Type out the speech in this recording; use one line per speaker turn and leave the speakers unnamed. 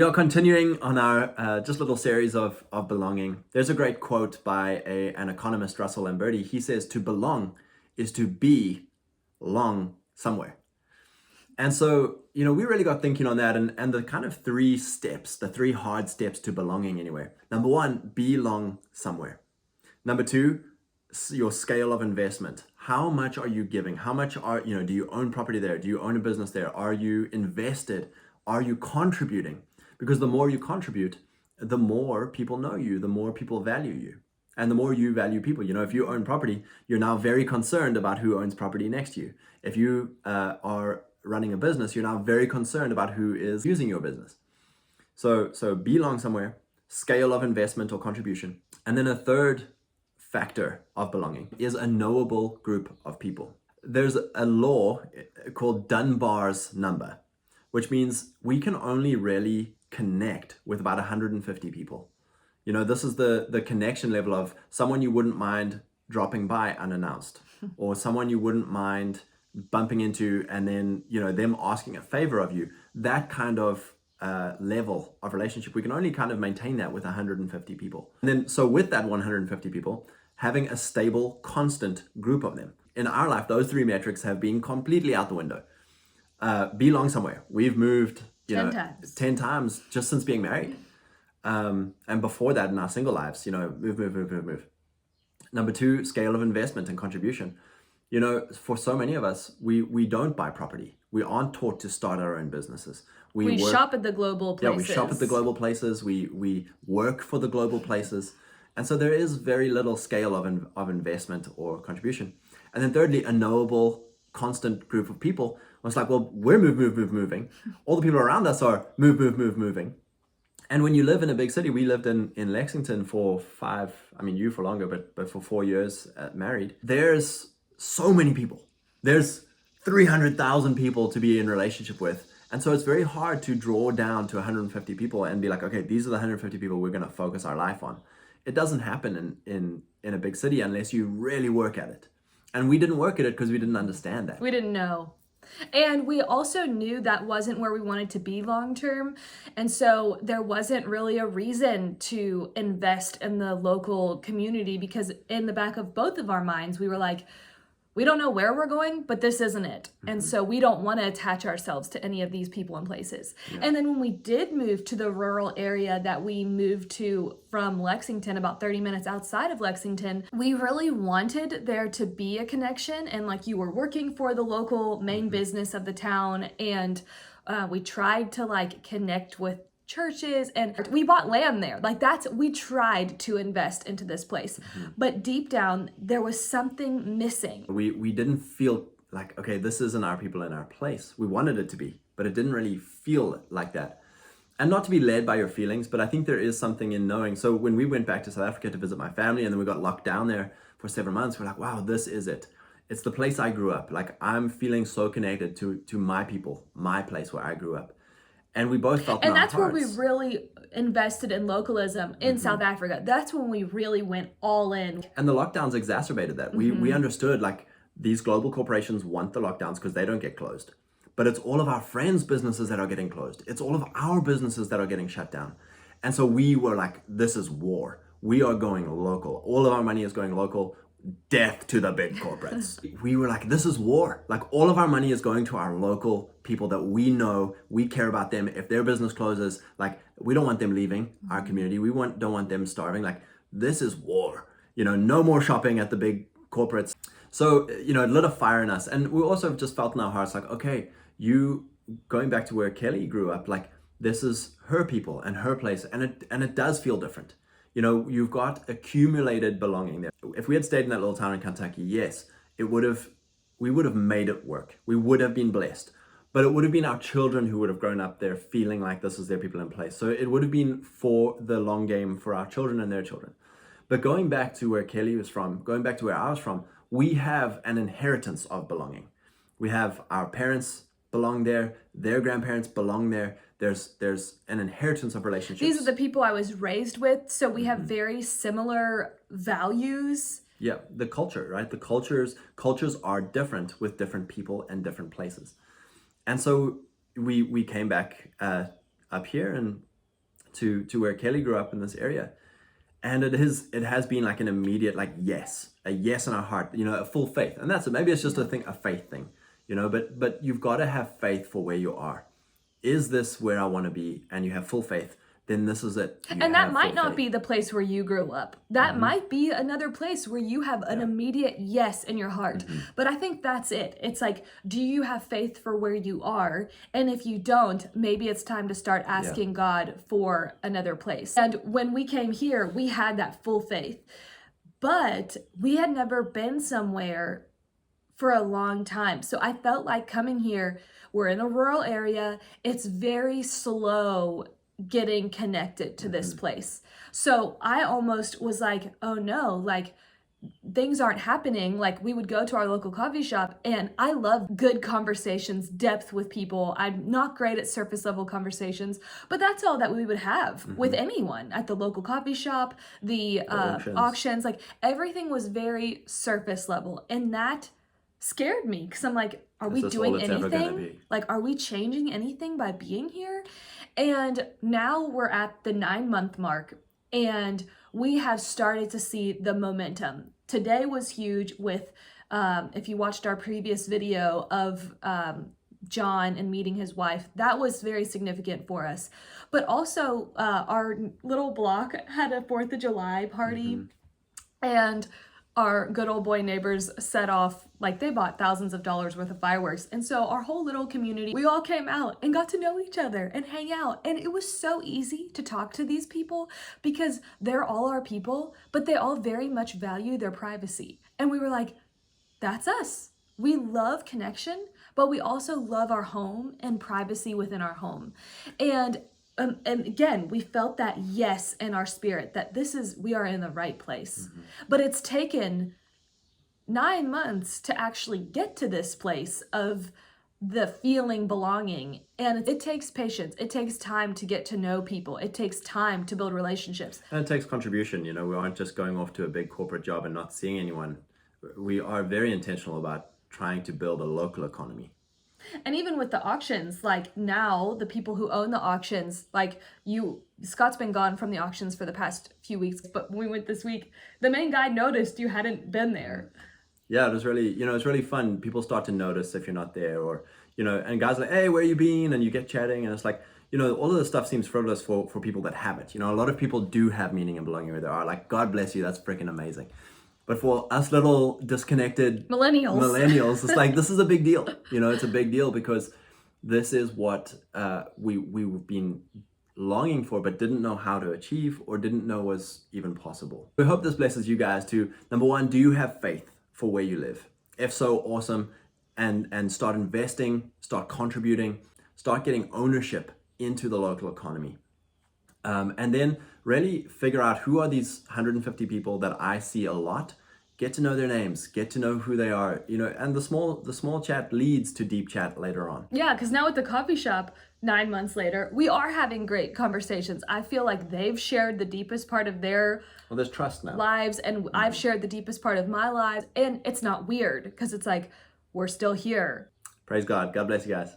We are continuing on our just little series of belonging. There's a great quote by an economist, Russell Lamberti. He says, to belong is to be long somewhere. And so, we really got thinking on that and the kind of three steps, the three hard steps to belonging anywhere. Number one, belong somewhere. Number two, your scale of investment. How much are you giving? How much do you own property there? Do you own a business there? Are you invested? Are you contributing? Because the more you contribute, the more people know you, the more people value you, and the more you value people. If you own property, you're now very concerned about who owns property next to you. If you are running a business, you're now very concerned about who is using your business. So belong somewhere, scale of investment or contribution. And then a third factor of belonging is a knowable group of people. There's a law called Dunbar's number, which means we can only really connect with about 150 people. This is the connection level of someone you wouldn't mind dropping by unannounced, or someone you wouldn't mind bumping into and then, them asking a favor of you. That kind of level of relationship, we can only kind of maintain that with 150 people. And then, so with that 150 people, having a stable, constant group of them. In our life, those three metrics have been completely out the window. Belong somewhere. We've moved 10 times just since being married. And before that in our single lives, move. Number two, scale of investment and contribution. For so many of us, we don't buy property. We aren't taught to start our own businesses.
We shop at the global places.
Yeah, we shop at the global places. We work for the global places. And so there is very little scale of investment or contribution. And then thirdly, a knowable, constant group of people. It's like, well, we're moving. All the people around us are moving. And when you live in a big city, we lived in Lexington for you for longer, but for 4 years married. There's so many people. There's 300,000 people to be in relationship with. And so it's very hard to draw down to 150 people and be like, okay, these are the 150 people we're going to focus our life on. It doesn't happen in a big city unless you really work at it. And we didn't work at it because we didn't understand that.
We didn't know. And we also knew that wasn't where we wanted to be long term. And so there wasn't really a reason to invest in the local community, because in the back of both of our minds, we were like, we don't know where we're going, but this isn't it. Mm-hmm. And so we don't want to attach ourselves to any of these people and places. Yeah. And then when we did move to the rural area that we moved to from Lexington, about 30 minutes outside of Lexington, we really wanted there to be a connection. And like, you were working for the local main business of the town. And we tried to connect with churches, and we bought land there. We tried to invest into this place. Mm-hmm. But deep down, there was something missing.
We didn't feel like, okay, this isn't our people in our place. We wanted it to be, but it didn't really feel like that. And not to be led by your feelings, but I think there is something in knowing. So when we went back to South Africa to visit my family, and then we got locked down there for several months, we're like, wow, this is it. It's the place I grew up. I'm feeling so connected to my people, my place where I grew up. And we both felt,
and that's where we really invested in localism in South Africa. That's when we really went all in.
And the lockdowns exacerbated that. We understood these global corporations want the lockdowns because they don't get closed. But it's all of our friends' businesses that are getting closed. It's all of our businesses that are getting shut down. And so we were like, this is war. We are going local. All of our money is going local. Death to the big corporates. We were like, this is war. All of our money is going to our local people that we know, we care about them. If their business closes, we don't want them leaving our community. We don't want them starving. This is war. No more shopping at the big corporates. So, it lit a fire in us. And we also just felt in our hearts okay, going back to where Kelly grew up, this is her people and her place. And it does feel different. You've got accumulated belonging there. If we had stayed in that little town in Kentucky, yes, we would have made it work. We would have been blessed. But it would have been our children who would have grown up there feeling like this is their people in place. So it would have been for the long game for our children and their children. But going back to where Kelly was from, going back to where I was from, we have an inheritance of belonging. We have our parents belong there, their grandparents belong there. There's an inheritance of relationships.
These are the people I was raised with, so we have very similar values.
Yeah, the culture, right? The cultures are different with different people and different places. And so we came back up here, and to where Kelly grew up in this area. And it has been like an immediate, like, a yes in our heart, a full faith. And that's it. Maybe it's just a faith thing, but you've got to have faith for where you are. Is this where I want to be? And you have full faith, then this is it.
And that might not be the place where you grew up. That might be another place where you have an immediate yes in your heart. But I think that's it. It's like, do you have faith for where you are? And if you don't, maybe it's time to start asking God for another place. And when we came here, we had that full faith. But we had never been somewhere for a long time. So I felt like coming here, we're in a rural area. It's very slow getting connected to this place. So I almost was like, oh no, like things aren't happening. Like we would go to our local coffee shop, and I love good conversations, depth with people. I'm not great at surface level conversations, but that's all that we would have with anyone at the local coffee shop, the auctions, like everything was very surface level. And that scared me because I'm like, are we doing anything? Like, are we changing anything by being here? And now we're at the 9-month mark, and we have started to see the momentum. Today was huge with, if you watched our previous video of John and meeting his wife, that was very significant for us. But also our little block had a 4th of July party, and our good old boy neighbors set off, like they bought thousands of dollars worth of fireworks. And so our whole little community, we all came out and got to know each other and hang out. And it was so easy to talk to these people because they're all our people, but they all very much value their privacy. And we were like, that's us. We love connection, but we also love our home and privacy within our home. And again, we felt that yes in our spirit that we are in the right place. But it's taken 9 months to actually get to this place of the feeling belonging. And it takes patience. It takes time to get to know people. It takes time to build relationships.
And it takes contribution. We aren't just going off to a big corporate job and not seeing anyone. We are very intentional about trying to build a local economy.
And even with the auctions, like now the people who own the auctions, like Scott's been gone from the auctions for the past few weeks, but when we went this week, the main guy noticed you hadn't been there.
Yeah, it was really, it's really fun. People start to notice if you're not there, or, and guys are like, hey, where you been? And you get chatting, and it's like, all of this stuff seems frivolous for people that have it. A lot of people do have meaning and belonging where they are. Like, God bless you, that's freaking amazing. But for us little disconnected millennials, it's like, this is a big deal. It's a big deal because this is what we've been longing for, but didn't know how to achieve or didn't know was even possible. We hope this blesses you guys to, number one, do you have faith for where you live? If so, awesome. And start investing, start contributing, start getting ownership into the local economy. And then really figure out who are these 150 people that I see a lot. Get to know their names, get to know who they are, and the small chat leads to deep chat later on.
Yeah, because now at the coffee shop, 9 months later, we are having great conversations. I feel like they've shared the deepest part of their
there's trust now.
Lives, and I've shared the deepest part of my lives, and it's not weird because it's like, we're still here.
Praise God. God bless you guys.